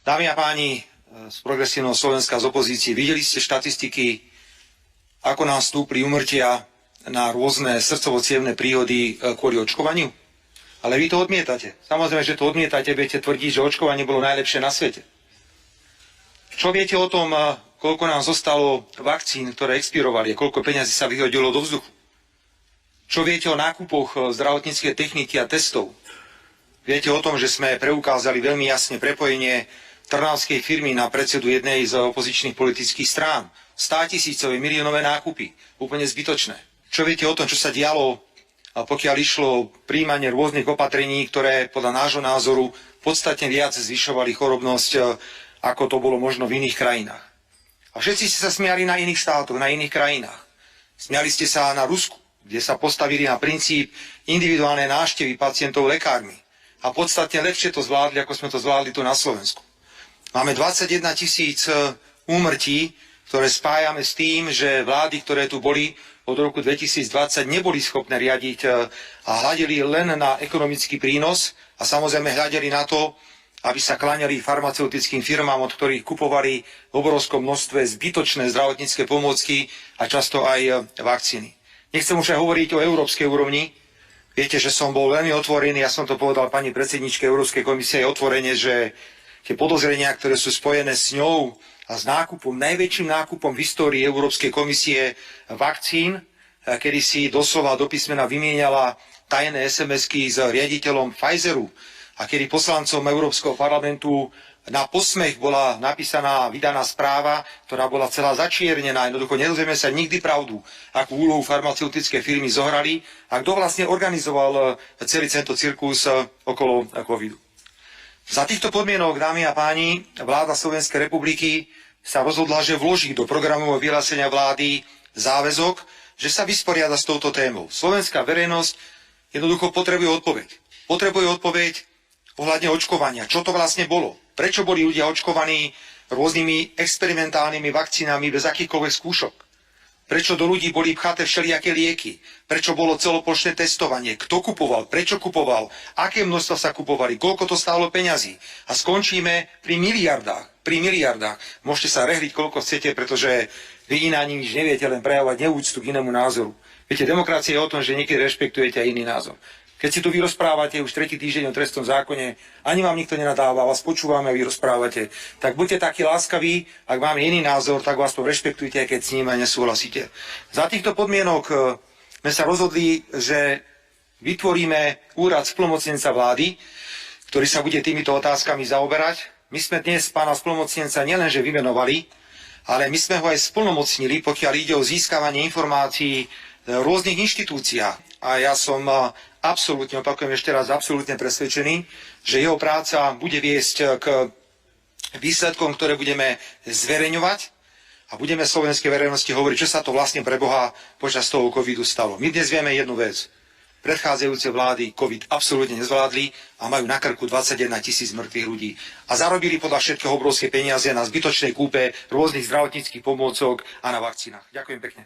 Dámy a páni z Progresívneho Slovenska, z opozície, videli ste štatistiky, ako nám stúpli úmrtia na rôzne srdcovo-cievne príhody kvôli očkovaniu? Ale vy to odmietate. Samozrejme, že to odmietate, budete tvrdiť, že očkovanie bolo najlepšie na svete. Čo viete o tom, koľko nám zostalo vakcín, ktoré expirovali, a koľko peňazí sa vyhodilo do vzduchu? Čo viete o nákupoch zdravotníckej techniky a testov? Viete o tom, že sme preukázali veľmi jasne prepojenie trnavskej firmy na predsedu jednej z opozičných politických strán. 100-tisícové, miliónové nákupy. Úplne zbytočné. Čo viete o tom, čo sa dialo, pokiaľ išlo o prijímanie rôznych opatrení, ktoré podľa nášho názoru podstatne viac zvyšovali chorobnosť, ako to bolo možno v iných krajinách. A všetci ste sa smiali na iných štátoch, na iných krajinách. Smiali ste sa na Rusku, kde sa postavili na princíp individuálnej návštevy pacientov lekármi. A podstatne lepšie to zvládli, ako sme to zvládli tu na Slovensku. Máme 21 000 úmrtí, ktoré spájame s tým, že vlády, ktoré tu boli od roku 2020, neboli schopné riadiť a hľadeli len na ekonomický prínos a samozrejme hľadeli na to, aby sa kláňali farmaceutickým firmám, od ktorých kupovali v obrovskom množstve zbytočné zdravotnícke pomôcky a často aj vakcíny. Nechcem už aj hovoriť o európskej úrovni. Viete, že som bol veľmi otvorený, ja som to povedal pani predsedničke Európskej komisie otvorene, že tie podozrenia, ktoré sú spojené s ňou a s nákupom, najväčším nákupom v histórii Európskej komisie vakcín, kedy si doslova do písmena vymieniala tajné SMS-ky s riaditeľom Pfizeru a kedy poslancom Európskeho parlamentu na posmech bola napísaná, vydaná správa, ktorá bola celá začiernená. Jednoducho nedozvieme sa nikdy pravdu, akú úlohu farmaceutické firmy zohrali a kto vlastne organizoval celý tento cirkus okolo covidu. Za týchto podmienok, dámy a páni, vláda Slovenskej republiky sa rozhodla, že vloží do programového vyhlásenia vlády záväzok, že sa vysporiada s touto témou. Slovenská verejnosť jednoducho potrebuje odpoveď. Potrebuje odpoveď ohľadne očkovania. Čo to vlastne bolo? Prečo boli ľudia očkovaní rôznymi experimentálnymi vakcínami bez akýchkoľvek skúšok? Prečo do ľudí boli pchaté všelijaké lieky? Prečo bolo celoplošné testovanie? Kto kupoval? Prečo kupoval? Aké množstva sa kupovali? Koľko to stálo peňazí? A skončíme pri miliardách. Pri miliardách. Môžete sa rehliť koľko chcete, pretože vy iná nič neviete, len prejavovať neúctu k inému názoru. Viete, demokracia je o tom, že niekedy rešpektujete aj iný názor. Keď si tu vy rozprávate už tretí týždeň o trestnom zákone, ani vám nikto nenadáva, vás počúvame a vy rozprávate, tak buďte takí láskaví, ak máme iný názor, tak vás to rešpektujte, aj keď s ním aj nesúhlasíte. Za týchto podmienok sme sa rozhodli, že vytvoríme úrad splnomocnenca vlády, ktorý sa bude týmito otázkami zaoberať. My sme dnes pána splnomocnenca nielenže vymenovali, ale my sme ho aj splnomocnili, pokiaľ ide o získavanie informácií v rôznych inštitúciách. A ja som absolútne, opakujem ešte raz, absolútne presvedčený, že jeho práca bude viesť k výsledkom, ktoré budeme zverejňovať a budeme slovenskej verejnosti hovoriť, čo sa to vlastne pre Boha počas toho covidu stalo. My dnes vieme jednu vec. Predchádzajúce vlády covid absolútne nezvládli a majú na krku 21 000 mŕtvych ľudí. A zarobili podľa všetkého obrovské peniaze na zbytočnej kúpe rôznych zdravotníckych pomôcok a na vakcínach. Ďakujem pekne.